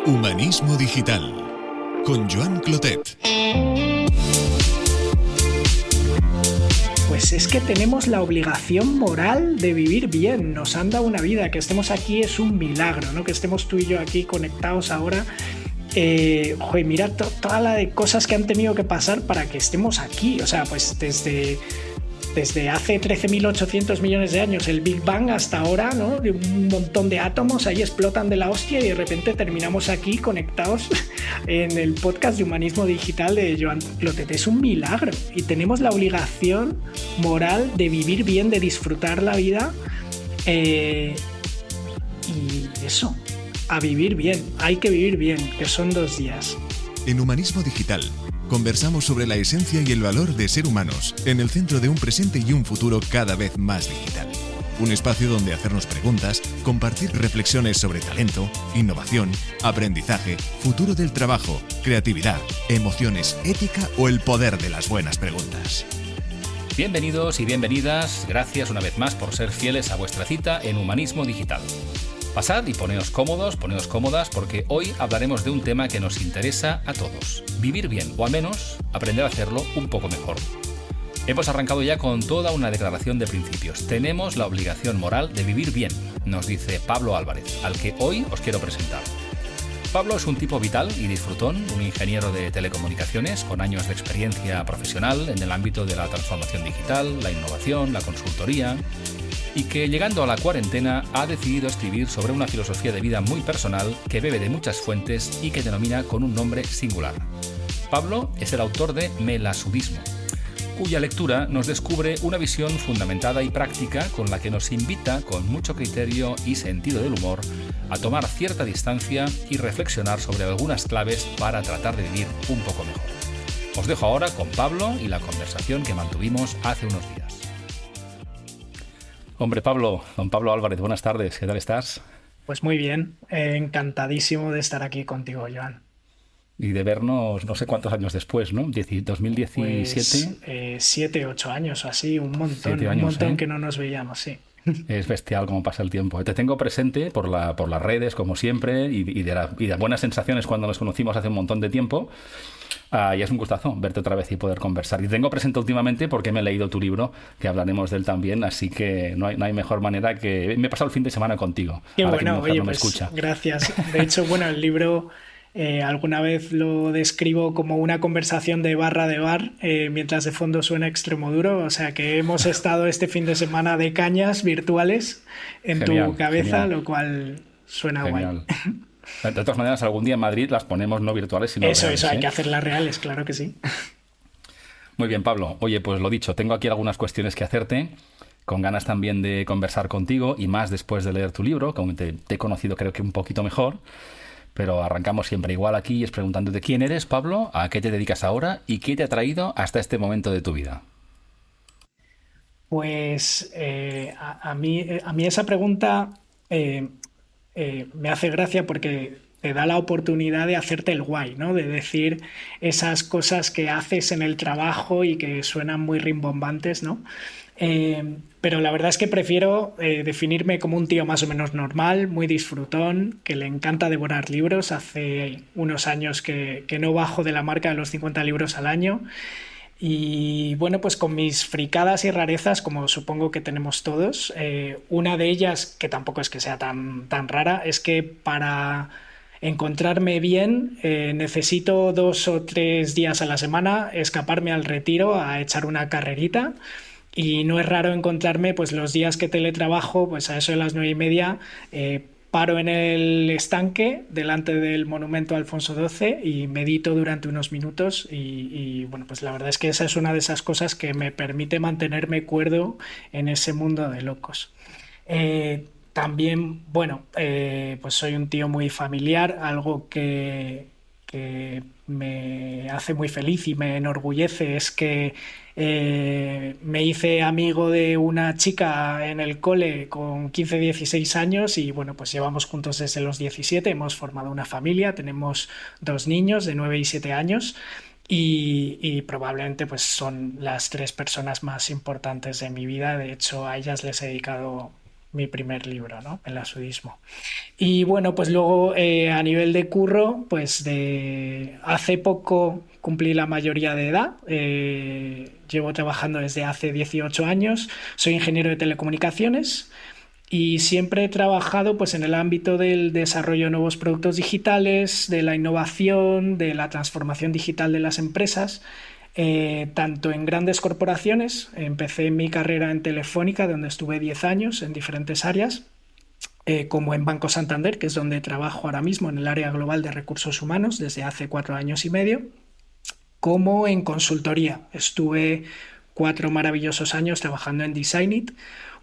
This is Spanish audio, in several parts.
Humanismo Digital con Joan Clotet. Pues es que tenemos la obligación moral de vivir bien. Nos han dado una vida. Que estemos aquí es un milagro, ¿no? Que estemos tú y yo aquí conectados ahora. Mira toda la de cosas que han tenido que pasar para que estemos aquí. O sea, pues desde hace 13.800 millones de años, el Big Bang, hasta ahora, ¿no? Un montón de átomos ahí explotan de la hostia y de repente terminamos aquí conectados en el podcast de Humanismo Digital de Joan Clotet. Es un milagro y tenemos la obligación moral de vivir bien, de disfrutar la vida y eso, a vivir bien. Hay que vivir bien, que son 2 días. En Humanismo Digital conversamos sobre la esencia y el valor de ser humanos en el centro de un presente y un futuro cada vez más digital. Un espacio donde hacernos preguntas, compartir reflexiones sobre talento, innovación, aprendizaje, futuro del trabajo, creatividad, emociones, ética o el poder de las buenas preguntas. Bienvenidos y bienvenidas, gracias una vez más por ser fieles a vuestra cita en Humanismo Digital. Pasad y poneos cómodos, poneos cómodas, porque hoy hablaremos de un tema que nos interesa a todos. Vivir bien, o al menos aprender a hacerlo un poco mejor. Hemos arrancado ya con toda una declaración de principios. Tenemos la obligación moral de vivir bien, nos dice Pablo Álvarez, al que hoy os quiero presentar. Pablo es un tipo vital y disfrutón, un ingeniero de telecomunicaciones con años de experiencia profesional en el ámbito de la transformación digital, la innovación, la consultoría, y que llegando a la cuarentena ha decidido escribir sobre una filosofía de vida muy personal que bebe de muchas fuentes y que denomina con un nombre singular. Pablo es el autor de Melasudismo, cuya lectura nos descubre una visión fundamentada y práctica con la que nos invita, con mucho criterio y sentido del humor, a tomar cierta distancia y reflexionar sobre algunas claves para tratar de vivir un poco mejor. Os dejo ahora con Pablo y la conversación que mantuvimos hace unos días. Hombre, Pablo, don Pablo Álvarez, buenas tardes, ¿qué tal estás? Pues muy bien, encantadísimo de estar aquí contigo, Joan. Y de vernos no sé cuántos años después, ¿no? 2017. Pues 7, 8 años o así, un montón, 7 años, un montón que no nos veíamos, sí. Es bestial cómo pasa el tiempo. Te tengo presente por las redes, como siempre, y de las buenas sensaciones cuando nos conocimos hace un montón de tiempo. Y es un gustazo verte otra vez y poder conversar. Y tengo presente últimamente porque me he leído tu libro, que hablaremos de él también, así que no hay mejor manera que... Me he pasado el fin de semana contigo. Qué ahora bueno, que mi mujer oye, no me pues escucha. gracias. De hecho, bueno, el libro alguna vez lo describo como una conversación de barra de bar, mientras de fondo suena Extremoduro, o sea que hemos estado este fin de semana de cañas virtuales en Genial, tu cabeza, genial. Lo cual suena Genial. guay. De todas maneras, algún día en Madrid las ponemos no virtuales, sino Eso, reales, hay que hacerlas reales, claro que sí. Muy bien, Pablo. Oye, pues lo dicho, tengo aquí algunas cuestiones que hacerte, con ganas también de conversar contigo y más después de leer tu libro, como te he conocido creo que un poquito mejor, pero arrancamos siempre igual aquí y es preguntándote quién eres, Pablo, a qué te dedicas ahora y qué te ha traído hasta este momento de tu vida. Pues a mí esa pregunta me hace gracia porque te da la oportunidad de hacerte el guay, ¿no? De decir esas cosas que haces en el trabajo y que suenan muy rimbombantes, ¿no? Pero la verdad es que prefiero definirme como un tío más o menos normal, muy disfrutón, que le encanta devorar libros. Hace unos años que no bajo de la marca de los 50 libros al año. Y bueno, pues con mis fricadas y rarezas, como supongo que tenemos todos, una de ellas, que tampoco es que sea tan rara, es que para encontrarme bien necesito 2 o 3 días a la semana escaparme al retiro a echar una carrerita. Y no es raro encontrarme pues los días que teletrabajo, pues a eso de las 9:30, paro en el estanque delante del monumento a Alfonso XII y medito durante unos minutos y bueno, pues la verdad es que esa es una de esas cosas que me permite mantenerme cuerdo en ese mundo de locos. También, bueno, pues soy un tío muy familiar, algo que me hace muy feliz y me enorgullece es que me hice amigo de una chica en el cole con 15, 16 años y bueno, pues llevamos juntos desde los 17, hemos formado una familia, tenemos 2 niños de 9 y 7 años y probablemente pues son las 3 personas más importantes de mi vida. De hecho, a ellas les he dedicado mi primer libro, ¿no? Melasudismo. Y bueno, pues luego a nivel de curro, pues hace poco cumplí la mayoría de edad. Llevo trabajando desde hace 18 años. Soy ingeniero de telecomunicaciones y siempre he trabajado pues en el ámbito del desarrollo de nuevos productos digitales, de la innovación, de la transformación digital de las empresas. Tanto en grandes corporaciones, empecé mi carrera en Telefónica, donde estuve 10 años en diferentes áreas, como en Banco Santander, que es donde trabajo ahora mismo en el área global de recursos humanos desde hace 4 años y medio, como en consultoría. Estuve 4 maravillosos años trabajando en Designit,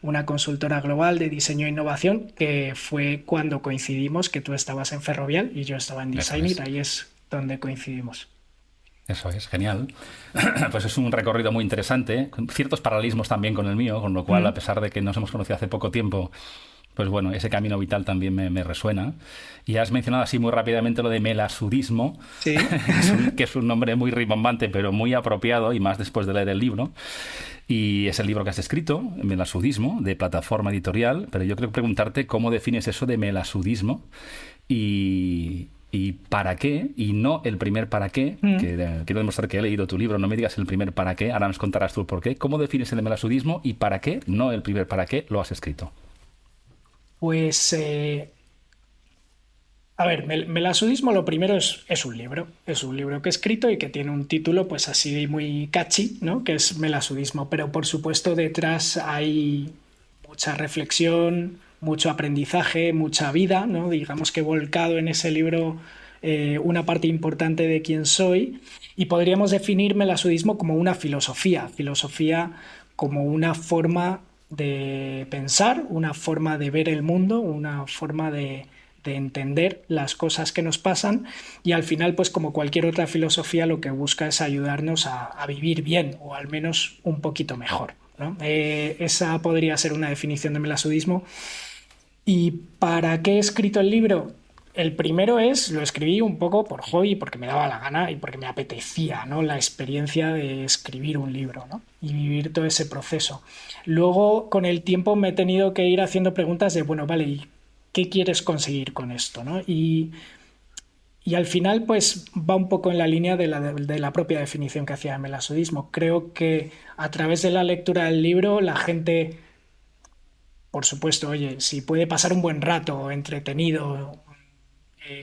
una consultora global de diseño e innovación, que fue cuando coincidimos, que tú estabas en Ferrovial y yo estaba en Designit, ahí es donde coincidimos. Eso es, genial. Pues es un recorrido muy interesante, con ciertos paralelismos también con el mío, con lo cual, a pesar de que nos hemos conocido hace poco tiempo, pues bueno, ese camino vital también me resuena. Y has mencionado así muy rápidamente lo de melasudismo, ¿Sí? que es un nombre muy rimbombante, pero muy apropiado, y más después de leer el libro. Y es el libro que has escrito, Melasudismo, de Plataforma Editorial, pero yo quiero preguntarte cómo defines eso de melasudismo y para qué, y no el primer para qué, que quiero demostrar que he leído tu libro, no me digas el primer para qué, ahora nos contarás tú el por qué. ¿Cómo defines el melasudismo y para qué, no el primer para qué, lo has escrito? Pues, a ver, Melasudismo lo primero es un libro que he escrito y que tiene un título pues así muy catchy, ¿no? Que es Melasudismo, pero por supuesto detrás hay mucha reflexión, mucho aprendizaje, mucha vida, ¿no? Digamos que he volcado en ese libro una parte importante de quién soy, y podríamos definir melasudismo como una filosofía como una forma de pensar, una forma de ver el mundo, una forma de entender las cosas que nos pasan, y al final, pues como cualquier otra filosofía, lo que busca es ayudarnos a vivir bien, o al menos un poquito mejor, ¿no? Esa podría ser una definición de melasudismo. ¿Y para qué he escrito el libro? El primero lo escribí un poco por hobby, porque me daba la gana y porque me apetecía, ¿no? La experiencia de escribir un libro, ¿no? Y vivir todo ese proceso. Luego, con el tiempo, me he tenido que ir haciendo preguntas de, bueno, vale, ¿y qué quieres conseguir con esto, ¿no? Y al final, pues, va un poco en la línea de la propia definición que hacía de melasudismo. Creo que a través de la lectura del libro, la gente, por supuesto, oye, si puede pasar un buen rato entretenido,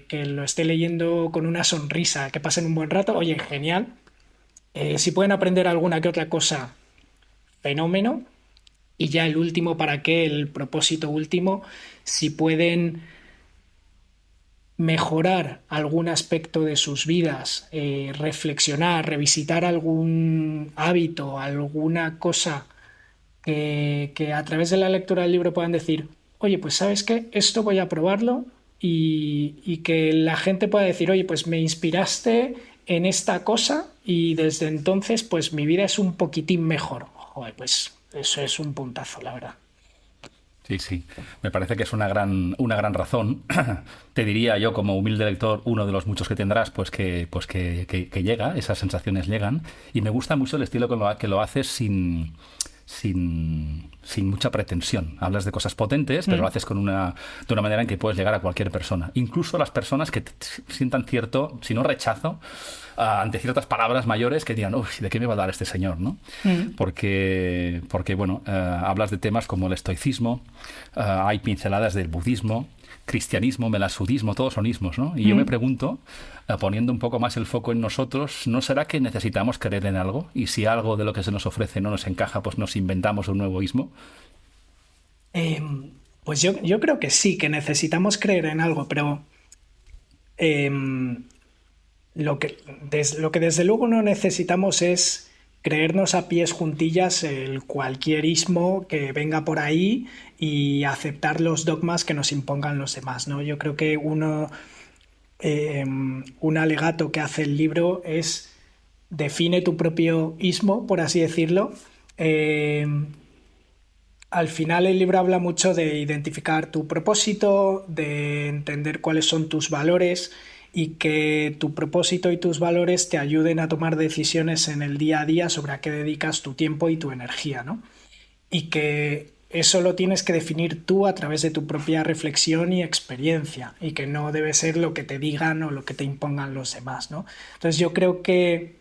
que lo esté leyendo con una sonrisa, que pasen un buen rato, oye, genial. Si pueden aprender alguna que otra cosa, fenómeno. Y ya el último, ¿para qué? El propósito último, si pueden mejorar algún aspecto de sus vidas, reflexionar, revisitar algún hábito, alguna cosa que a través de la lectura del libro puedan decir, oye, pues ¿sabes qué? Esto voy a probarlo, y que la gente pueda decir, oye, pues me inspiraste en esta cosa y desde entonces pues mi vida es un poquitín mejor. Joder, pues eso es un puntazo, la verdad. Sí, sí. Me parece que es una gran razón. Te diría yo, como humilde lector, uno de los muchos que tendrás, pues que llega, esas sensaciones llegan. Y me gusta mucho el estilo que lo haces sin mucha pretensión. Hablas de cosas potentes, pero lo haces de una manera en que puedes llegar a cualquier persona. Incluso las personas que sientan cierto, si no rechazo, ante ciertas palabras mayores que digan, uy, ¿de qué me va a dar este señor? ¿No? Porque bueno, hablas de temas como el estoicismo, hay pinceladas del budismo, cristianismo, melasudismo, todos son ismos, ¿no? Y yo me pregunto, poniendo un poco más el foco en nosotros, ¿no será que necesitamos creer en algo? Y si algo de lo que se nos ofrece no nos encaja, pues nos inventamos un nuevo ismo. Pues yo creo que sí, que necesitamos creer en algo, pero lo que desde luego no necesitamos es creernos a pies juntillas el cualquier ismo que venga por ahí y aceptar los dogmas que nos impongan los demás, ¿no? Yo creo que un alegato que hace el libro es define tu propio ismo, por así decirlo. Al final el libro habla mucho de identificar tu propósito, de entender cuáles son tus valores y que tu propósito y tus valores te ayuden a tomar decisiones en el día a día sobre a qué dedicas tu tiempo y tu energía, ¿no? Y que eso lo tienes que definir tú a través de tu propia reflexión y experiencia, y que no debe ser lo que te digan o lo que te impongan los demás, ¿no? Entonces yo creo que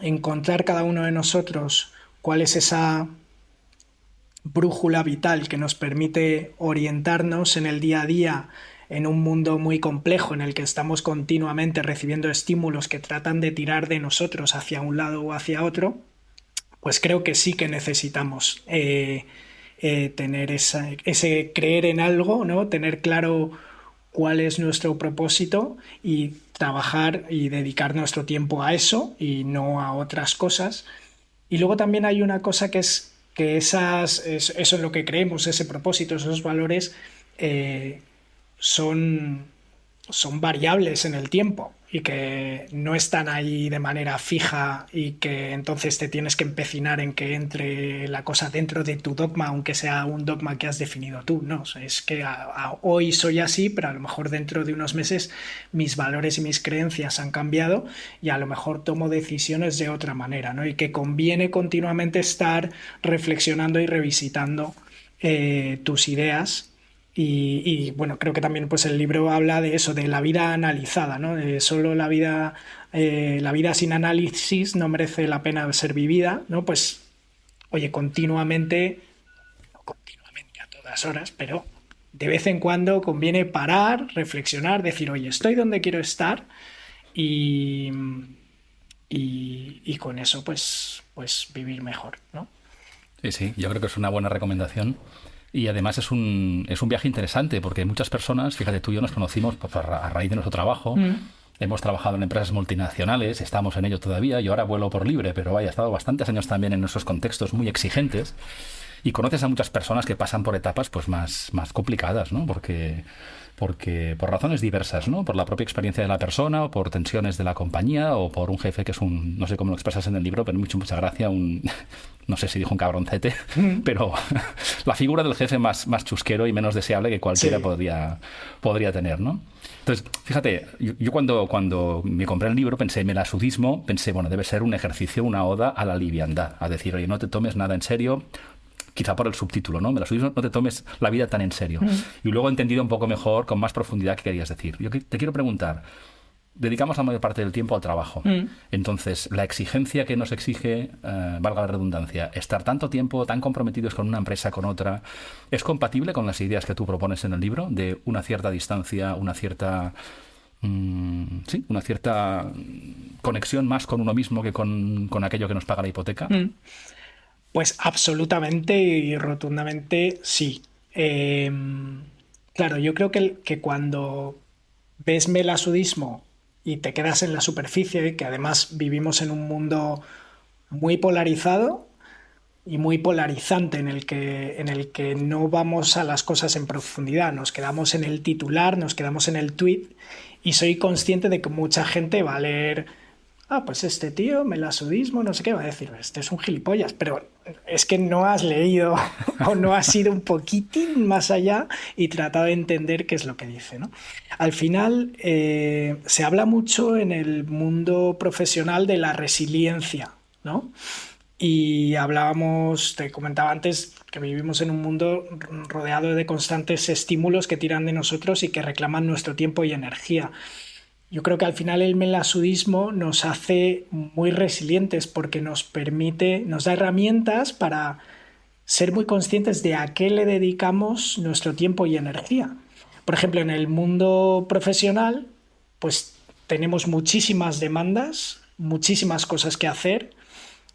encontrar cada uno de nosotros cuál es esa brújula vital que nos permite orientarnos en el día a día en un mundo muy complejo en el que estamos continuamente recibiendo estímulos que tratan de tirar de nosotros hacia un lado o hacia otro, pues creo que sí que necesitamos tener ese creer en algo, ¿no? Tener claro cuál es nuestro propósito y trabajar y dedicar nuestro tiempo a eso y no a otras cosas. Y luego también hay una cosa que es que eso es lo que creemos, ese propósito, esos valores son variables en el tiempo y que no están ahí de manera fija y que entonces te tienes que empecinar en que entre la cosa dentro de tu dogma, aunque sea un dogma que has definido tú, ¿no? Es que hoy soy así, pero a lo mejor dentro de unos meses mis valores y mis creencias han cambiado y a lo mejor tomo decisiones de otra manera, ¿no? Y que conviene continuamente estar reflexionando y revisitando tus ideas. Y bueno, creo que también pues el libro habla de eso, de la vida analizada, ¿no? Solo la vida sin análisis no merece la pena ser vivida, ¿no? Pues, oye, continuamente, no continuamente a todas horas, pero de vez en cuando conviene parar, reflexionar, decir, oye, estoy donde quiero estar y con eso pues vivir mejor, ¿no? Sí, yo creo que es una buena recomendación. Y además es un viaje interesante porque muchas personas, fíjate, tú y yo nos conocimos pues, a raíz de nuestro trabajo. Hemos trabajado en empresas multinacionales, estamos en ello todavía. Yo ahora vuelo por libre, pero vaya, he estado bastantes años también en esos contextos muy exigentes. Y conoces a muchas personas que pasan por etapas pues más complicadas, ¿no? Porque por razones diversas, ¿no? Por la propia experiencia de la persona, o por tensiones de la compañía, o por un jefe que es no sé cómo lo expresas en el libro, pero me ha hecho mucha gracia, no sé si dijo un cabroncete, pero la figura del jefe más chusquero y menos deseable que cualquiera podría tener, ¿no? Entonces, fíjate, yo cuando me compré el libro pensé, melasudismo, bueno, debe ser un ejercicio, una oda a la liviandad, a decir, oye, no te tomes nada en serio. Quizá por el subtítulo, ¿no? Melasudismo, no te tomes la vida tan en serio. Y luego he entendido un poco mejor, con más profundidad, qué querías decir. Yo te quiero preguntar, dedicamos la mayor parte del tiempo al trabajo. Entonces, la exigencia que nos exige, valga la redundancia, estar tanto tiempo, tan comprometidos con una empresa, con otra, ¿es compatible con las ideas que tú propones en el libro? De una cierta distancia, una cierta conexión más con uno mismo que con aquello que nos paga la hipoteca. Pues absolutamente y rotundamente sí. Claro, yo creo que cuando ves melasudismo y te quedas en la superficie, que además vivimos en un mundo muy polarizado y muy polarizante en el que no vamos a las cosas en profundidad, nos quedamos en el titular, nos quedamos en el tweet, y soy consciente de que mucha gente va a leer, pues este tío, melasudismo, no sé qué, va a decir, este es un gilipollas, pero es que no has leído o no has ido un poquitín más allá y tratado de entender qué es lo que dice, ¿no? Al final se habla mucho en el mundo profesional de la resiliencia, ¿no? Y te comentaba antes que vivimos en un mundo rodeado de constantes estímulos que tiran de nosotros y que reclaman nuestro tiempo y energía. Yo creo que al final el melasudismo nos hace muy resilientes porque nos da herramientas para ser muy conscientes de a qué le dedicamos nuestro tiempo y energía. Por ejemplo, en el mundo profesional, pues tenemos muchísimas demandas, muchísimas cosas que hacer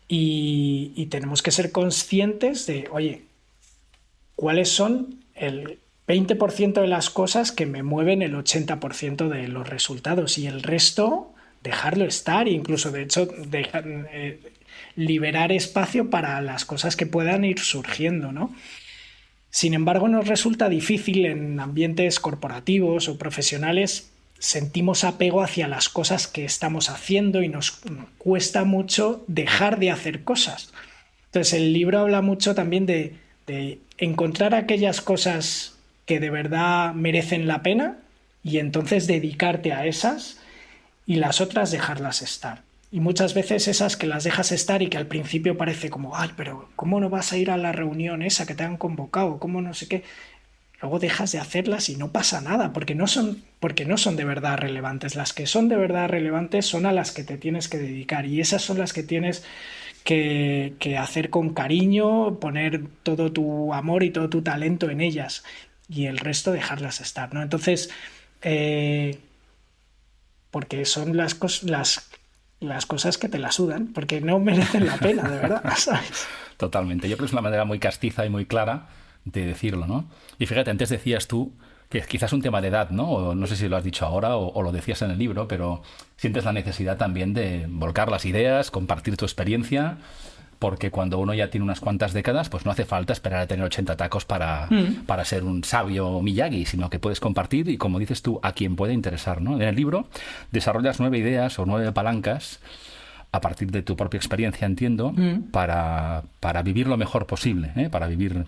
y tenemos que ser conscientes de, oye, ¿cuáles son el 20% de las cosas que me mueven el 80% de los resultados? Y el resto, dejarlo estar, incluso de hecho liberar espacio para las cosas que puedan ir surgiendo, ¿no? Sin embargo, nos resulta difícil en ambientes corporativos o profesionales, sentimos apego hacia las cosas que estamos haciendo y nos cuesta mucho dejar de hacer cosas. Entonces el libro habla mucho también de encontrar aquellas cosas que de verdad merecen la pena y entonces dedicarte a esas y las otras dejarlas estar. Y muchas veces esas que las dejas estar y que al principio parece como, ay, pero ¿cómo no vas a ir a la reunión esa que te han convocado? ¿Cómo no sé qué? Luego dejas de hacerlas y no pasa nada, porque no son de verdad relevantes. Las que son de verdad relevantes son a las que te tienes que dedicar y esas son las que tienes que hacer con cariño, poner todo tu amor y todo tu talento en ellas y el resto dejarlas estar, ¿no? Entonces, porque son las cosas que te la sudan, porque no merecen la pena, de verdad, ¿sabes? Totalmente. Yo creo que es una manera muy castiza y muy clara de decirlo, ¿no? Y fíjate, antes decías tú que es quizás un tema de edad, ¿no? O no sé si lo has dicho ahora o lo decías en el libro, pero sientes la necesidad también de volcar las ideas, compartir tu experiencia, porque cuando uno ya tiene unas cuantas décadas, pues no hace falta esperar a tener 80 tacos para ser un sabio Miyagi, sino que puedes compartir y, como dices tú, a quien puede interesar, ¿no? En el libro desarrollas 9 ideas o 9 palancas a partir de tu propia experiencia, entiendo, para vivir lo mejor posible, ¿eh? Para vivir...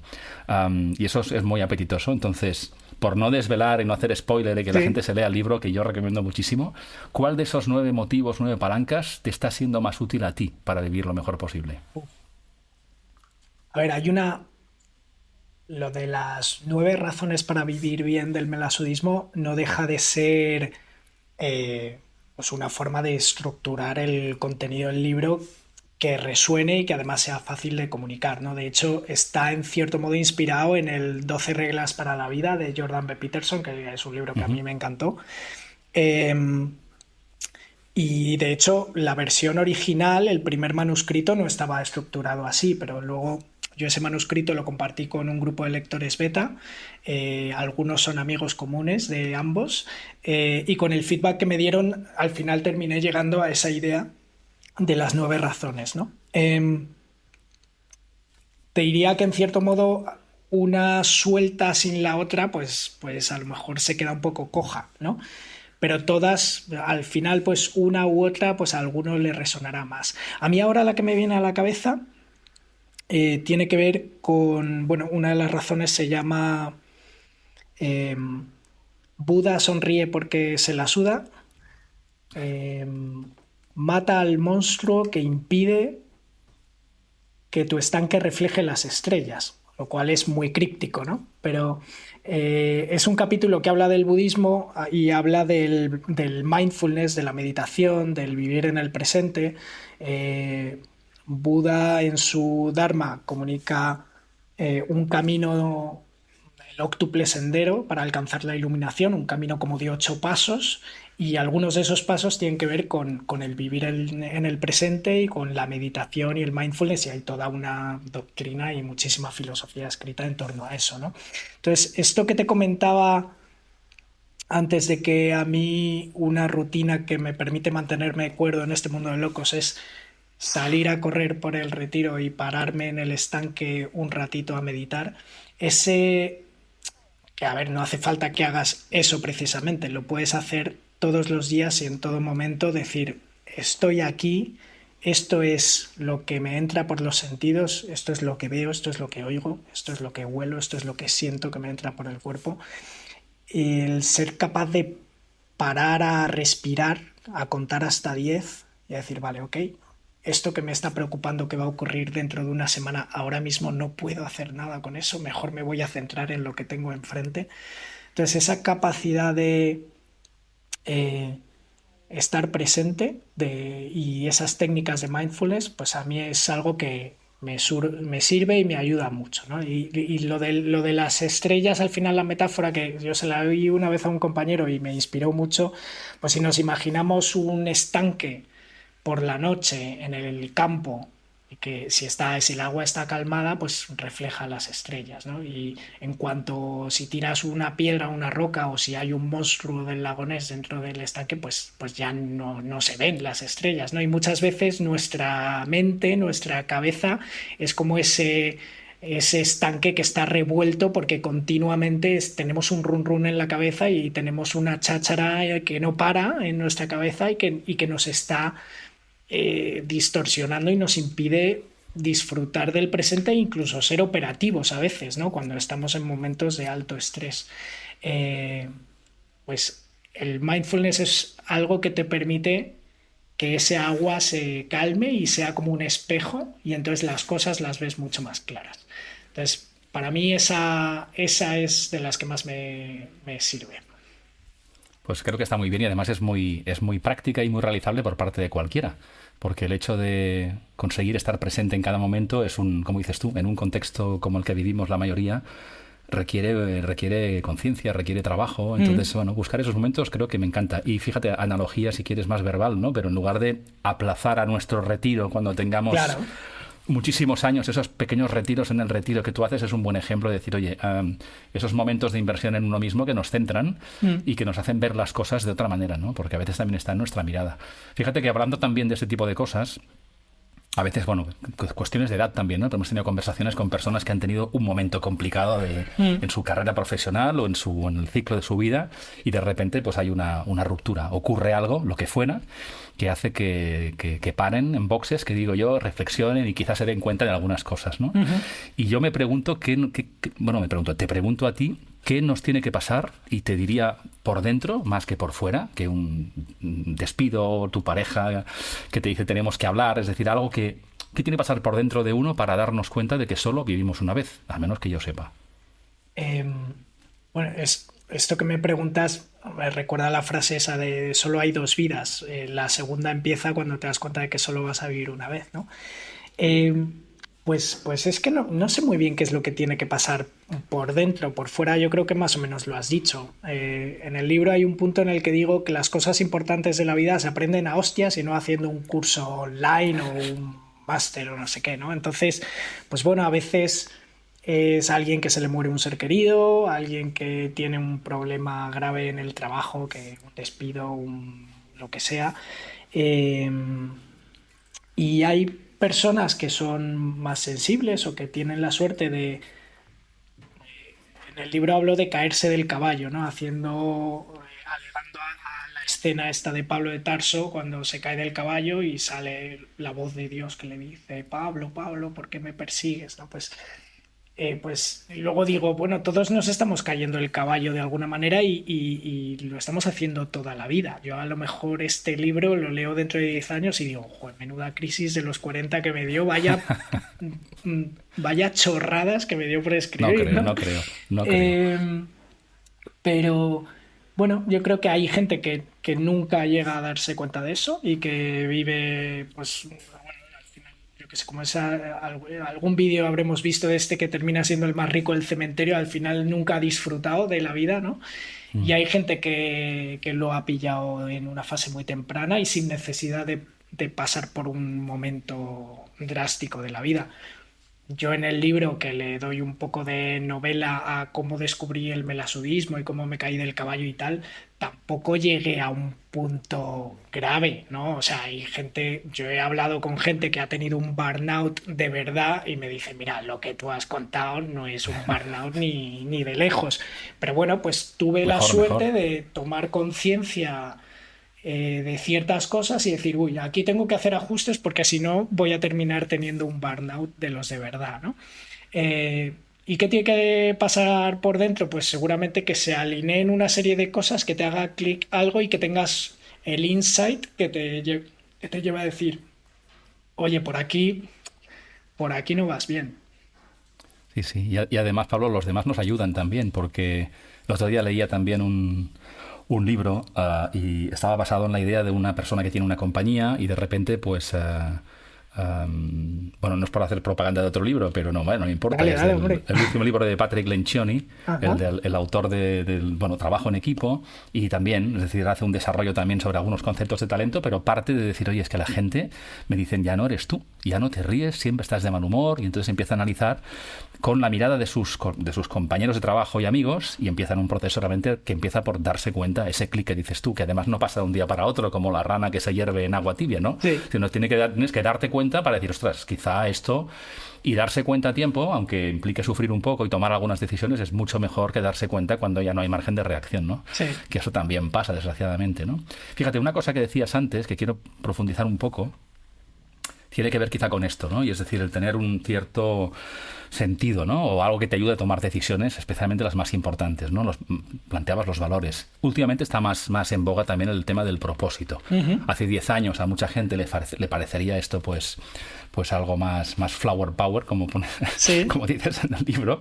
y eso es muy apetitoso. Entonces, por no desvelar y no hacer spoiler y que la gente se lea el libro, que yo recomiendo muchísimo, ¿cuál de esos 9 motivos, 9 palancas te está siendo más útil a ti para vivir lo mejor posible? A ver, lo de las 9 razones para vivir bien del melasudismo no deja de ser pues una forma de estructurar el contenido del libro que resuene y que además sea fácil de comunicar, ¿no? De hecho, está en cierto modo inspirado en el 12 reglas para la vida de Jordan B. Peterson, que es un libro que a mí me encantó. Y de hecho, la versión original, el primer manuscrito, no estaba estructurado así, pero luego yo ese manuscrito lo compartí con un grupo de lectores beta, algunos son amigos comunes de ambos, y con el feedback que me dieron, al final terminé llegando a esa idea de las 9 razones, ¿no? Te diría que en cierto modo una suelta sin la otra, pues a lo mejor se queda un poco coja, ¿no? Pero todas, al final, pues una u otra, pues a alguno le resonará más. A mí ahora la que me viene a la cabeza tiene que ver con, bueno, una de las razones se llama Buda sonríe porque se la suda, mata al monstruo que impide que tu estanque refleje las estrellas, lo cual es muy críptico, ¿no? Pero es un capítulo que habla del budismo y habla del mindfulness, de la meditación, del vivir en el presente. Buda en su Dharma comunica un camino, el óctuple sendero para alcanzar la iluminación, un camino como de 8 pasos, y algunos de esos pasos tienen que ver con el vivir en el presente y con la meditación y el mindfulness, y hay toda una doctrina y muchísima filosofía escrita en torno a eso, ¿no? Entonces, esto que te comentaba antes de que a mí una rutina que me permite mantenerme cuerdo en este mundo de locos es salir a correr por el retiro y pararme en el estanque un ratito a meditar, que a ver, no hace falta que hagas eso precisamente, lo puedes hacer todos los días y en todo momento, decir, estoy aquí, esto es lo que me entra por los sentidos, esto es lo que veo, esto es lo que oigo, esto es lo que huelo, esto es lo que siento que me entra por el cuerpo. Y el ser capaz de parar a respirar, a contar hasta 10 y a decir, vale, ok, esto que me está preocupando que va a ocurrir dentro de una semana, ahora mismo no puedo hacer nada con eso, mejor me voy a centrar en lo que tengo enfrente. Entonces, esa capacidad de estar presente y esas técnicas de mindfulness, pues a mí es algo que me sirve y me ayuda mucho, ¿no? Y lo de las estrellas, al final la metáfora que yo se la oí una vez a un compañero y me inspiró mucho, pues si nos imaginamos un estanque por la noche en el campo, y que si el agua está calmada, pues refleja las estrellas, ¿no? Y en cuanto si tiras una piedra, una roca, o si hay un monstruo del lago Ness dentro del estanque, pues ya no se ven las estrellas, ¿no? Y muchas veces nuestra mente, nuestra cabeza, es como ese estanque que está revuelto porque continuamente tenemos un run run en la cabeza y tenemos una cháchara que no para en nuestra cabeza y que nos está distorsionando y nos impide disfrutar del presente e incluso ser operativos a veces, ¿no? Cuando estamos en momentos de alto estrés. Pues el mindfulness es algo que te permite que ese agua se calme y sea como un espejo y entonces las cosas las ves mucho más claras. Entonces, para mí esa es de las que más me sirve. Pues creo que está muy bien y además es muy práctica y muy realizable por parte de cualquiera. Porque el hecho de conseguir estar presente en cada momento es como dices tú, en un contexto como el que vivimos la mayoría, requiere conciencia, requiere trabajo. Entonces, bueno, buscar esos momentos creo que me encanta. Y fíjate, analogía si quieres más verbal, ¿no? Pero en lugar de aplazar a nuestro retiro cuando tengamos... Claro. Muchísimos años, esos pequeños retiros en el retiro que tú haces es un buen ejemplo de decir, oye, esos momentos de inversión en uno mismo que nos centran y que nos hacen ver las cosas de otra manera, ¿no? Porque a veces también está en nuestra mirada. Fíjate que hablando también de este tipo de cosas, a veces, bueno, cuestiones de edad también, ¿no? Hemos tenido conversaciones con personas que han tenido un momento complicado en su carrera profesional o en el ciclo de su vida y de repente pues hay una ruptura, ocurre algo, lo que fuera, que hace que paren en boxes, que digo yo, reflexionen y quizás se den cuenta de algunas cosas, ¿no? Y yo me pregunto, te pregunto a ti, ¿qué nos tiene que pasar? Y te diría por dentro, más que por fuera, que un despido, tu pareja que te dice tenemos que hablar, es decir, algo que tiene que pasar por dentro de uno para darnos cuenta de que solo vivimos una vez, al menos que yo sepa. Bueno, esto que me preguntas me recuerda la frase esa de solo hay dos vidas. La segunda empieza cuando te das cuenta de que solo vas a vivir una vez, ¿no? Pues es que no sé muy bien qué es lo que tiene que pasar por dentro. Por fuera yo creo que más o menos lo has dicho. En el libro hay un punto en el que digo que las cosas importantes de la vida se aprenden a hostias y no haciendo un curso online o un máster o no sé qué, ¿no? Entonces, pues bueno, a veces es alguien que se le muere un ser querido, alguien que tiene un problema grave en el trabajo, que un despido, lo que sea. Y hay personas que son más sensibles o que tienen la suerte de... En el libro hablo de caerse del caballo, ¿no? Alegando a la escena esta de Pablo de Tarso cuando se cae del caballo y sale la voz de Dios que le dice Pablo, Pablo, ¿por qué me persigues? ¿No? Pues luego digo, bueno, todos nos estamos cayendo el caballo de alguna manera y lo estamos haciendo toda la vida. Yo a lo mejor este libro lo leo dentro de 10 años y digo, joder, menuda crisis de los 40 que me dio, vaya chorradas que me dio por escribir. No creo. Pero bueno, yo creo que hay gente que nunca llega a darse cuenta de eso y que vive, pues... que es como algún vídeo habremos visto de este que termina siendo el más rico del cementerio, al final nunca ha disfrutado de la vida, ¿no? Y hay gente que lo ha pillado en una fase muy temprana y sin necesidad de pasar por un momento drástico de la vida. Yo en el libro, que le doy un poco de novela a cómo descubrí el melasudismo y cómo me caí del caballo y tal, tampoco llegué a un punto grave, ¿no? O sea, yo he hablado con gente que ha tenido un burnout de verdad y me dice, mira, lo que tú has contado no es un burnout ni de lejos. Pero bueno, pues tuve la suerte de tomar conciencia de ciertas cosas y decir, uy, aquí tengo que hacer ajustes porque si no voy a terminar teniendo un burnout de los de verdad, ¿no? ¿Y qué tiene que pasar por dentro? Pues seguramente que se alineen una serie de cosas, que te haga clic algo y que tengas el insight que te lleva a decir, oye, por aquí no vas bien. Sí. Y además, Pablo, los demás nos ayudan también, porque el otro día leía también un libro y estaba basado en la idea de una persona que tiene una compañía y de repente pues bueno, no es por hacer propaganda de otro libro, pero no me importa. Dale, el último libro de Patrick Lencioni, el autor del trabajo en equipo, y también, es decir, hace un desarrollo también sobre algunos conceptos de talento, pero parte de decir, oye, es que la gente me dicen, ya no eres tú, ya no te ríes, siempre estás de mal humor, y entonces empieza a analizar con la mirada de sus compañeros de trabajo y amigos, y empiezan un proceso realmente que empieza por darse cuenta, ese clic que dices tú, que además no pasa de un día para otro, como la rana que se hierve en agua tibia, ¿no? Sí. Sino tienes que darte cuenta para decir, ostras, quizá esto, y darse cuenta a tiempo, aunque implique sufrir un poco y tomar algunas decisiones, es mucho mejor que darse cuenta cuando ya no hay margen de reacción, ¿no? Sí. Que eso también pasa, desgraciadamente, ¿no? Fíjate, una cosa que decías antes, que quiero profundizar un poco, tiene que ver quizá con esto, ¿no? Y es decir, el tener un cierto sentido, ¿no? O algo que te ayude a tomar decisiones, especialmente las más importantes, ¿no? Planteabas los valores. Últimamente está más en boga también el tema del propósito. Hace 10 años a mucha gente le parecería esto pues algo más flower power, como dices en el libro.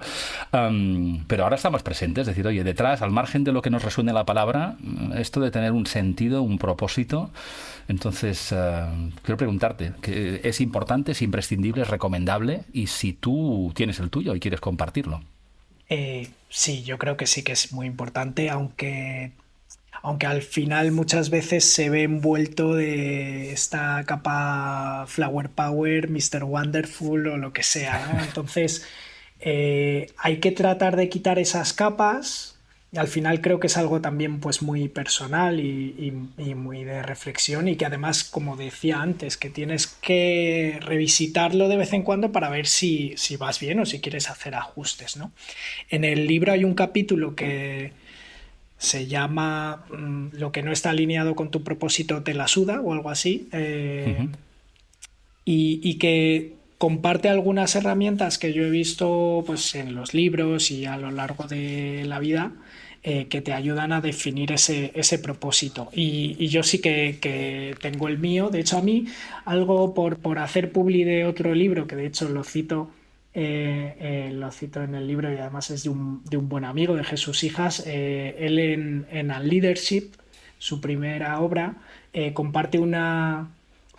Pero ahora está más presente, es decir, oye, detrás, al margen de lo que nos resuene la palabra, esto de tener un sentido, un propósito. Entonces, quiero preguntarte, ¿que es importante, es imprescindible, es recomendable? Y si tú tienes el tuyo y quieres compartirlo. Sí, yo creo que sí que es muy importante, aunque al final muchas veces se ve envuelto de esta capa Flower Power, Mr. Wonderful o lo que sea, ¿no? Entonces, hay que tratar de quitar esas capas. Y al final creo que es algo también pues muy personal y muy de reflexión, y que además, como decía antes, que tienes que revisitarlo de vez en cuando para ver si vas bien o si quieres hacer ajustes, ¿no? En el libro hay un capítulo que se llama Lo que no está alineado con tu propósito te la suda, o algo así, y que comparte algunas herramientas que yo he visto pues, en los libros y a lo largo de la vida, que te ayudan a definir ese propósito. Y yo sí que tengo el mío. De hecho, a mí, algo por hacer publi de otro libro, que de hecho lo cito en el libro, y además es de un buen amigo, de Jesús Hijas. Él en Unleadership, su primera obra, comparte una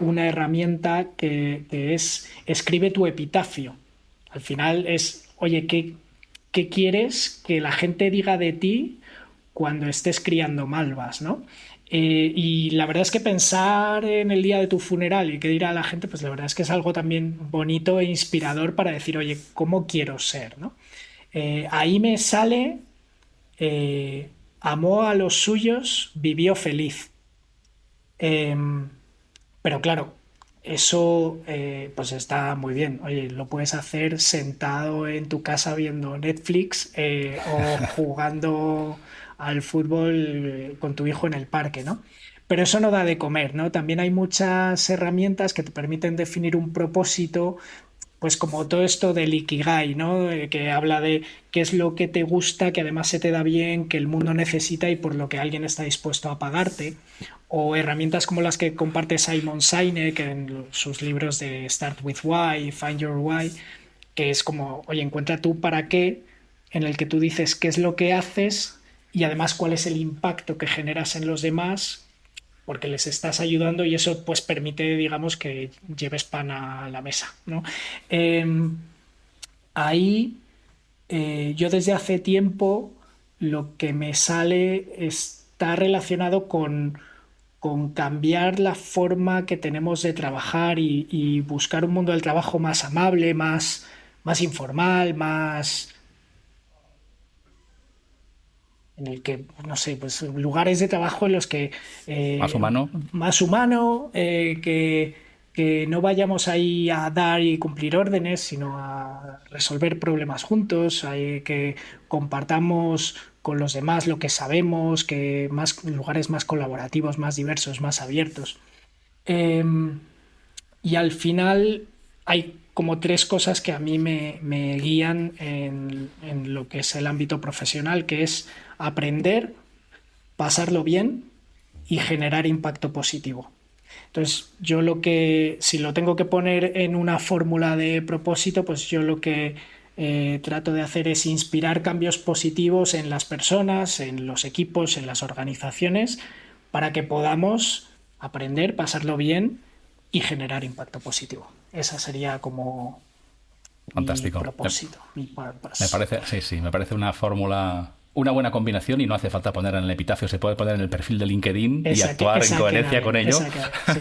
herramienta que es escribe tu epitafio. Al final es, oye, ¿qué quieres que la gente diga de ti cuando estés criando malvas, ¿no? Y la verdad es que pensar en el día de tu funeral y qué dirá la gente, pues la verdad es que es algo también bonito e inspirador para decir, oye, ¿cómo quiero ser?, ¿no? Ahí me sale, amó a los suyos, vivió feliz. Pero claro, eso pues está muy bien. Oye, lo puedes hacer sentado en tu casa viendo Netflix, o jugando al fútbol con tu hijo en el parque, ¿no? Pero eso no da de comer, ¿no? También hay muchas herramientas que te permiten definir un propósito, pues como todo esto del Ikigai, ¿no? Que habla de qué es lo que te gusta, que además se te da bien, que el mundo necesita y por lo que alguien está dispuesto a pagarte. O herramientas como las que comparte Simon Sinek en sus libros de Start with Why, Find Your Why, que es como, oye, encuentra tu para qué, en el que tú dices qué es lo que haces y además cuál es el impacto que generas en los demás, porque les estás ayudando, y eso pues permite, digamos, que lleves pan a la mesa, ¿no? Ahí, yo desde hace tiempo lo que me sale está relacionado con cambiar la forma que tenemos de trabajar y buscar un mundo del trabajo más amable, más informal, más en el que, no sé, pues lugares de trabajo en los que Más humano. más humano, que no vayamos ahí a dar y cumplir órdenes, sino a resolver problemas juntos, que compartamos con los demás lo que sabemos, que más lugares más colaborativos, más diversos, más abiertos. Eh, y al final hay como tres cosas que a mí me guían en lo que es el ámbito profesional, que es aprender, pasarlo bien y generar impacto positivo. Entonces, yo si lo tengo que poner en una fórmula de propósito, pues yo lo que trato de hacer es inspirar cambios positivos en las personas, en los equipos, en las organizaciones, para que podamos aprender, pasarlo bien y generar impacto positivo. Esa sería como Fantástico. Mi propósito. Me parece, sí, me parece una fórmula, una buena combinación, y no hace falta poner en el epitafio, se puede poner en el perfil de LinkedIn y actuar en coherencia con ello. Sí.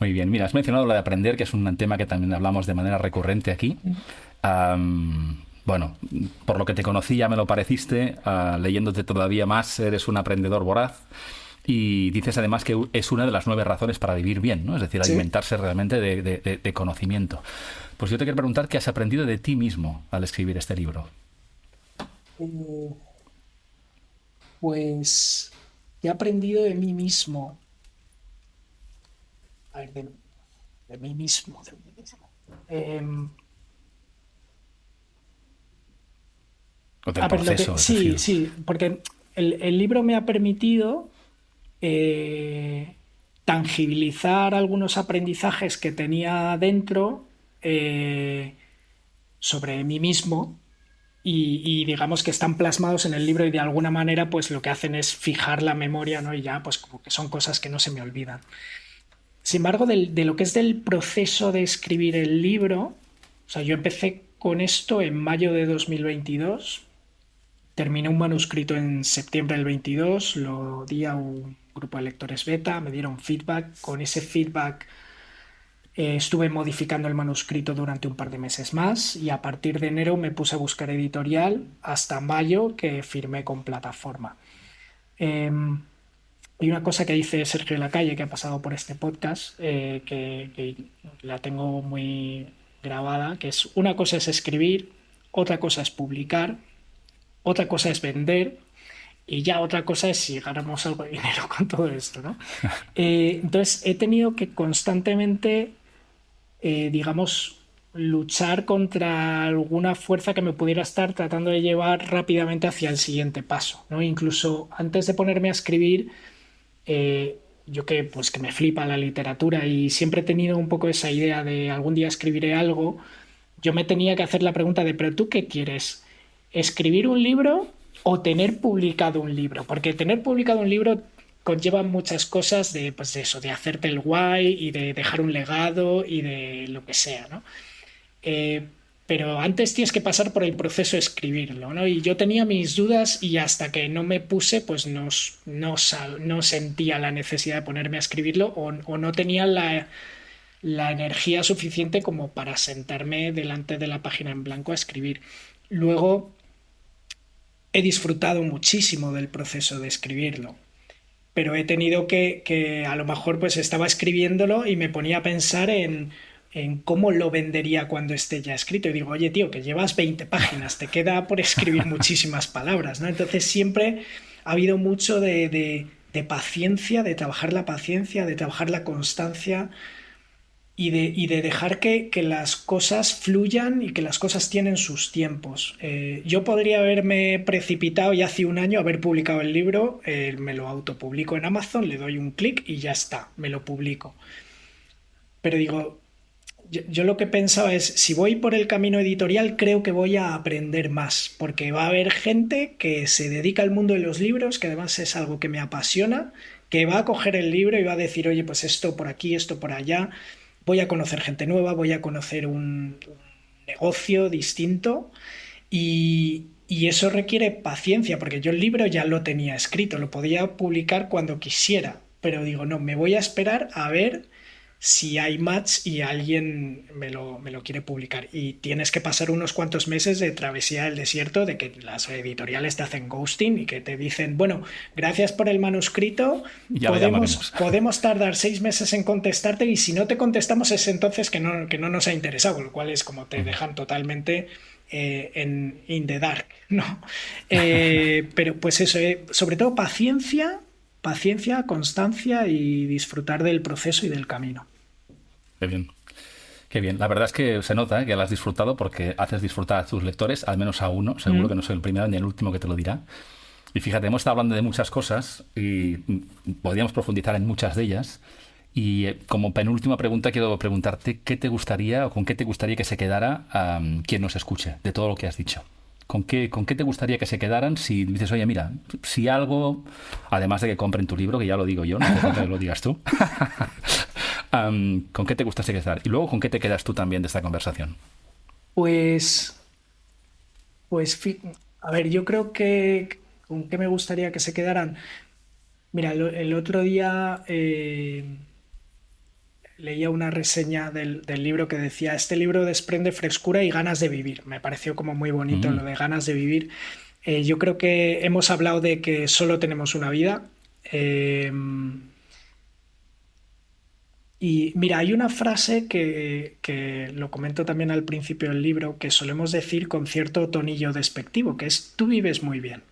Muy bien, mira, has mencionado lo de aprender, que es un tema que también hablamos de manera recurrente aquí. Bueno, por lo que te conocí ya me lo pareciste, leyéndote todavía más, eres un aprendedor voraz. Y dices además que es una de las 9 razones para vivir bien, ¿no? Es decir, alimentarse realmente de conocimiento. Pues yo te quiero preguntar, ¿qué has aprendido de ti mismo al escribir este libro? Pues he aprendido de mí mismo. A ver, de mí mismo. O del proceso, es Sí, decir. sí, porque el libro me ha permitido tangibilizar algunos aprendizajes que tenía dentro sobre mí mismo y digamos que están plasmados en el libro y de alguna manera pues lo que hacen es fijar la memoria, ¿no? Y ya pues como que son cosas que no se me olvidan. Sin embargo, de lo que es del proceso de escribir el libro, o sea, yo empecé con esto en mayo de 2022, terminé un manuscrito en septiembre del 22, lo di a un grupo de lectores beta, me dieron feedback, con ese feedback estuve modificando el manuscrito durante un par de meses más y a partir de enero me puse a buscar editorial hasta mayo que firmé con plataforma. Eh, Hay una cosa que dice Sergio Lacalle, que ha pasado por este podcast, que la tengo muy grabada, que es una cosa es escribir, otra cosa es publicar, otra cosa es vender y ya otra cosa es si ganamos algo de dinero con todo esto, ¿no? Entonces he tenido que constantemente, digamos, luchar contra alguna fuerza que me pudiera estar tratando de llevar rápidamente hacia el siguiente paso, ¿no? Incluso antes de ponerme a escribir, yo pues que me flipa la literatura y siempre he tenido un poco esa idea de algún día escribiré algo, yo me tenía que hacer la pregunta de, ¿pero tú qué quieres? ¿Escribir un libro o tener publicado un libro? Porque tener publicado un libro conlleva muchas cosas de, pues de eso, de hacerte el guay y de dejar un legado y de lo que sea, ¿no? Eh, pero antes tienes que pasar por el proceso de escribirlo, ¿no? Y yo tenía mis dudas y hasta que no me puse, pues no sentía la necesidad de ponerme a escribirlo o no tenía la energía suficiente como para sentarme delante de la página en blanco a escribir. Luego he disfrutado muchísimo del proceso de escribirlo, pero he tenido que a lo mejor pues estaba escribiéndolo y me ponía a pensar en cómo lo vendería cuando esté ya escrito. Y digo, oye, tío, que llevas 20 páginas, te queda por escribir muchísimas palabras, ¿no? Entonces siempre ha habido mucho de paciencia, de trabajar la paciencia, de trabajar la constancia y de dejar que las cosas fluyan y que las cosas tienen sus tiempos. Yo podría haberme precipitado y hace un año haber publicado el libro, me lo autopublico en Amazon, le doy un clic y ya está, me lo publico. Pero digo, yo lo que pensaba es, si voy por el camino editorial, creo que voy a aprender más, porque va a haber gente que se dedica al mundo de los libros, que además es algo que me apasiona, que va a coger el libro y va a decir, oye, pues esto por aquí, esto por allá. Voy a conocer gente nueva, voy a conocer un negocio distinto y eso requiere paciencia, porque yo el libro ya lo tenía escrito, lo podía publicar cuando quisiera, pero digo, no, me voy a esperar a ver si hay match y alguien me lo quiere publicar. Y tienes que pasar unos cuantos meses de travesía del desierto, de que las editoriales te hacen ghosting y que te dicen, bueno, gracias por el manuscrito, Ya lo llamaremos. podemos tardar 6 meses en contestarte y si no te contestamos es entonces que no nos ha interesado, lo cual es como te dejan totalmente in the dark, ¿no? Pero pues eso, sobre todo paciencia, constancia y disfrutar del proceso y del camino. Qué bien. Qué bien. La verdad es que se nota que lo has disfrutado porque haces disfrutar a tus lectores, al menos a uno. Seguro que no soy el primero ni el último que te lo dirá. Y fíjate, hemos estado hablando de muchas cosas y podríamos profundizar en muchas de ellas. Y como penúltima pregunta quiero preguntarte qué te gustaría o con qué te gustaría que se quedara quien nos escuche de todo lo que has dicho. ¿Con qué te gustaría que se quedaran si dices, oye, mira, si algo, además de que compren tu libro, que ya lo digo yo, no hace falta que lo digas tú, ¿con qué te gustaría quedar? Y luego, ¿con qué te quedas tú también de esta conversación? Pues a ver, yo creo que con qué me gustaría que se quedaran. Mira, el otro día leía una reseña del libro que decía, este libro desprende frescura y ganas de vivir. Me pareció como muy bonito lo de ganas de vivir. Yo creo que hemos hablado de que solo tenemos una vida. Y mira, hay una frase que lo comento también al principio del libro, que solemos decir con cierto tonillo despectivo, que es, tú vives muy bien.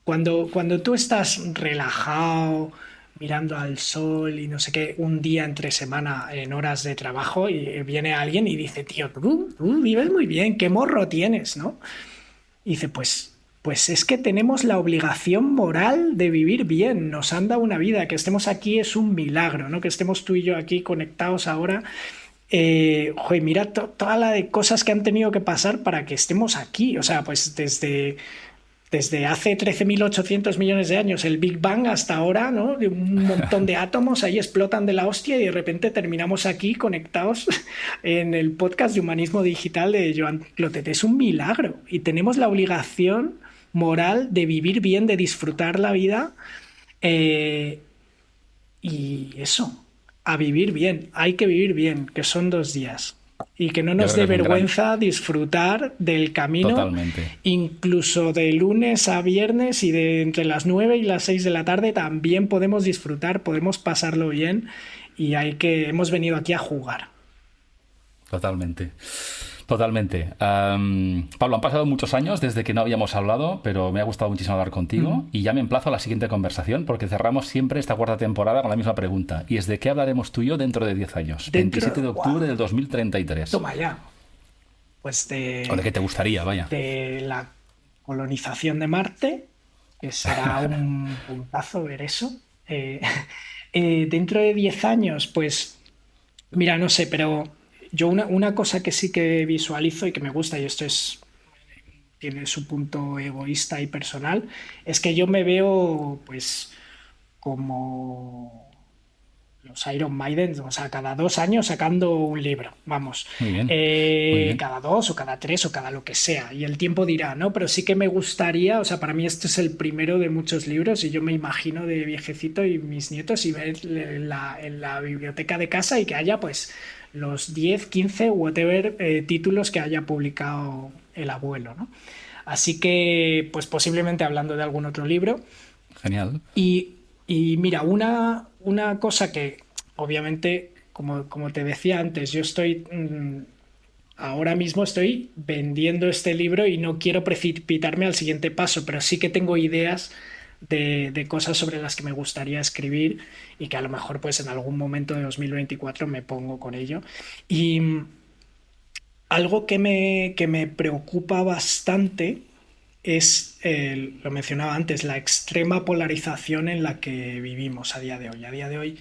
Cuando tú estás relajado, mirando al sol y no sé qué, un día entre semana en horas de trabajo y viene alguien y dice, tío, tú vives muy bien, qué morro tienes, ¿no? Y dice, pues pues es que tenemos la obligación moral de vivir bien. Nos han dado una vida, que estemos aquí es un milagro, ¿no? Que estemos tú y yo aquí conectados ahora. Joder, mira toda la de cosas que han tenido que pasar para que estemos aquí. O sea, pues desde hace 13.800 millones de años, el Big Bang, hasta ahora, ¿no? De un montón de átomos ahí explotan de la hostia y de repente terminamos aquí conectados en el podcast de Humanismo Digital de Joan Clotet. Es un milagro y tenemos la obligación moral de vivir bien, de disfrutar la vida, y eso, a vivir bien. Hay que vivir bien, que son 2 días. Y que no nos dé vergüenza disfrutar del camino. Totalmente. Incluso de lunes a viernes y de entre las 9 y las 6 de la tarde también podemos disfrutar, podemos pasarlo bien, y hemos venido aquí a jugar. Totalmente. Totalmente. Pablo, han pasado muchos años desde que no habíamos hablado, pero me ha gustado muchísimo hablar contigo y ya me emplazo a la siguiente conversación, porque cerramos siempre esta 4ª temporada con la misma pregunta, y es: ¿de qué hablaremos tú y yo dentro de 10 años? 27 de octubre del 2033. Toma ya. Pues ¿O de qué te gustaría, vaya? De la colonización de Marte, que será un puntazo ver eso. Dentro de 10 años, pues, mira, no sé, pero yo una cosa que sí que visualizo y que me gusta, y esto tiene su punto egoísta y personal, es que yo me veo pues como los Iron Maiden, o sea, cada 2 años sacando un libro, vamos. Muy bien, muy bien. Cada 2 o cada 3 o cada lo que sea, y el tiempo dirá, ¿no? Pero sí que me gustaría, o sea, para mí este es el primero de muchos libros, y yo me imagino de viejecito y mis nietos y ver en la biblioteca de casa y que haya pues los 10, 15, whatever títulos que haya publicado el abuelo, ¿no? Así que, pues posiblemente hablando de algún otro libro. Genial. Y mira, una cosa que obviamente, como te decía antes, yo ahora mismo estoy vendiendo este libro y no quiero precipitarme al siguiente paso, pero sí que tengo ideas de cosas sobre las que me gustaría escribir y que a lo mejor pues en algún momento de 2024 me pongo con ello. Y algo que me preocupa bastante es, lo mencionaba antes, la extrema polarización en la que vivimos a día de hoy. A día de hoy,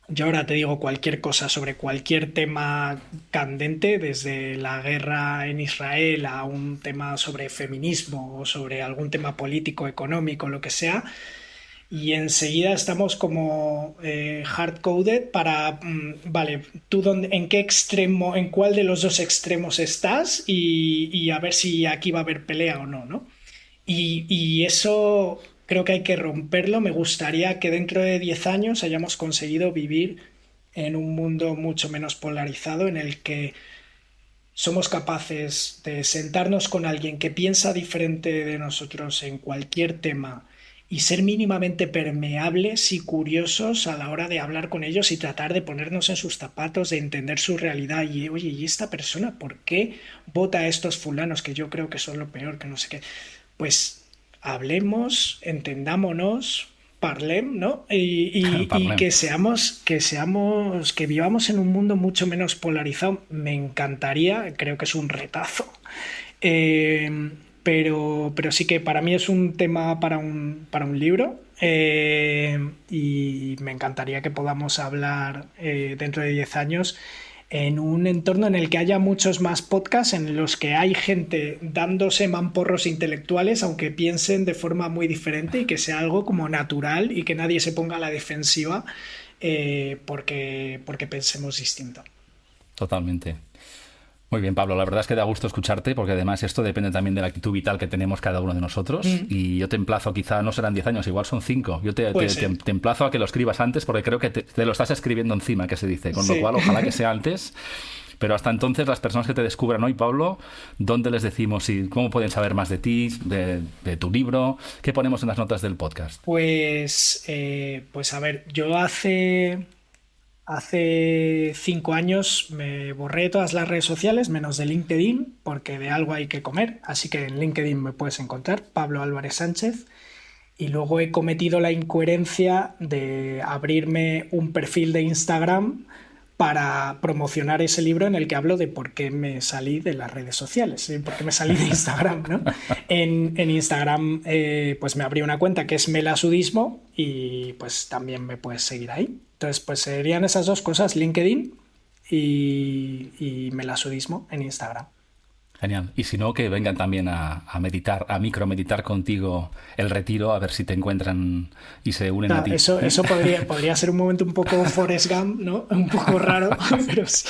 yo ahora te digo cualquier cosa sobre cualquier tema candente, desde la guerra en Israel a un tema sobre feminismo o sobre algún tema político, económico, lo que sea, y enseguida estamos como hard-coded para, vale, tú en qué extremo, en cuál de los 2 extremos estás y a ver si aquí va a haber pelea o no, ¿no? Y eso creo que hay que romperlo. Me gustaría que dentro de 10 años hayamos conseguido vivir en un mundo mucho menos polarizado, en el que somos capaces de sentarnos con alguien que piensa diferente de nosotros en cualquier tema y ser mínimamente permeables y curiosos a la hora de hablar con ellos y tratar de ponernos en sus zapatos, de entender su realidad. Y oye, ¿y esta persona por qué vota a estos fulanos que yo creo que son lo peor, que no sé qué? Pues hablemos, entendámonos, parlem, ¿no? Y que vivamos en un mundo mucho menos polarizado. Me encantaría, creo que es un retazo. Pero sí que para mí es un tema para un libro, y me encantaría que podamos hablar dentro de 10 años en un entorno en el que haya muchos más podcasts, en los que hay gente dándose mamporros intelectuales, aunque piensen de forma muy diferente, y que sea algo como natural y que nadie se ponga a la defensiva porque pensemos distinto. Totalmente. Muy bien, Pablo, la verdad es que da gusto escucharte, porque además esto depende también de la actitud vital que tenemos cada uno de nosotros, y yo te emplazo, quizá no serán 10 años, igual son 5. Yo te emplazo a que lo escribas antes, porque creo que te lo estás escribiendo encima, que se dice, con lo cual ojalá que sea antes. Pero hasta entonces, las personas que te descubran hoy, Pablo, ¿dónde les decimos y cómo pueden saber más de ti, de tu libro? ¿Qué ponemos en las notas del podcast? Pues a ver, yo hace 5 años me borré todas las redes sociales, menos de LinkedIn, porque de algo hay que comer. Así que en LinkedIn me puedes encontrar, Pablo Álvarez Sánchez. Y luego he cometido la incoherencia de abrirme un perfil de Instagram para promocionar ese libro en el que hablo de por qué me salí de las redes sociales, por qué me salí de Instagram, ¿no? En Instagram pues me abrí una cuenta que es Melasudismo y pues también me puedes seguir ahí. Entonces pues serían esas dos cosas, LinkedIn y Melasudismo en Instagram. Genial. Y si no, que vengan también a meditar, a micromeditar contigo el retiro, a ver si te encuentran y se unen a ti. Eso podría ser un momento un poco Forrest Gump, ¿no? Un poco raro, pero sí.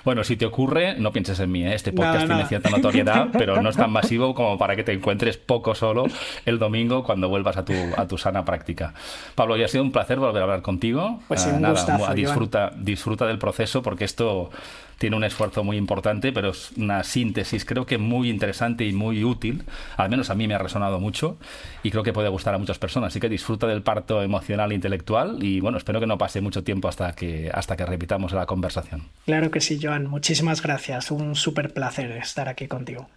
Bueno, si te ocurre, no pienses en mí, ¿eh? Este podcast Nada. tiene cierta notoriedad, pero no es tan masivo como para que te encuentres poco solo el domingo cuando vuelvas a tu sana práctica. Pablo, ya ha sido un placer volver a hablar contigo. Pues sí, un gustazo, disfruta del proceso, porque esto tiene un esfuerzo muy importante, pero es una síntesis creo que muy interesante y muy útil. Al menos a mí me ha resonado mucho y creo que puede gustar a muchas personas. Así que disfruta del parto emocional e intelectual y bueno, espero que no pase mucho tiempo hasta que repitamos la conversación. Claro que sí, Joan. Muchísimas gracias. Un súper placer estar aquí contigo.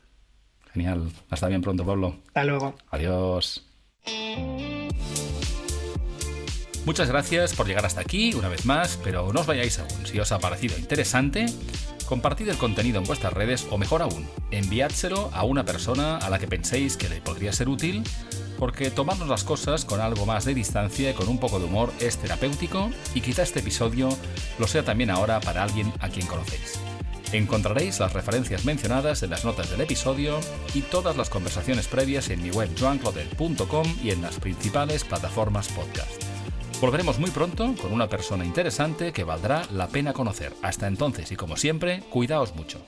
Genial. Hasta bien pronto, Pablo. Hasta luego. Adiós. Muchas gracias por llegar hasta aquí una vez más, pero no os vayáis aún. Si os ha parecido interesante, compartid el contenido en vuestras redes o mejor aún, enviádselo a una persona a la que penséis que le podría ser útil, porque tomarnos las cosas con algo más de distancia y con un poco de humor es terapéutico y quizá este episodio lo sea también ahora para alguien a quien conocéis. Encontraréis las referencias mencionadas en las notas del episodio y todas las conversaciones previas en mi web joanclotet.com y en las principales plataformas podcast. Volveremos muy pronto con una persona interesante que valdrá la pena conocer. Hasta entonces y como siempre, cuidaos mucho.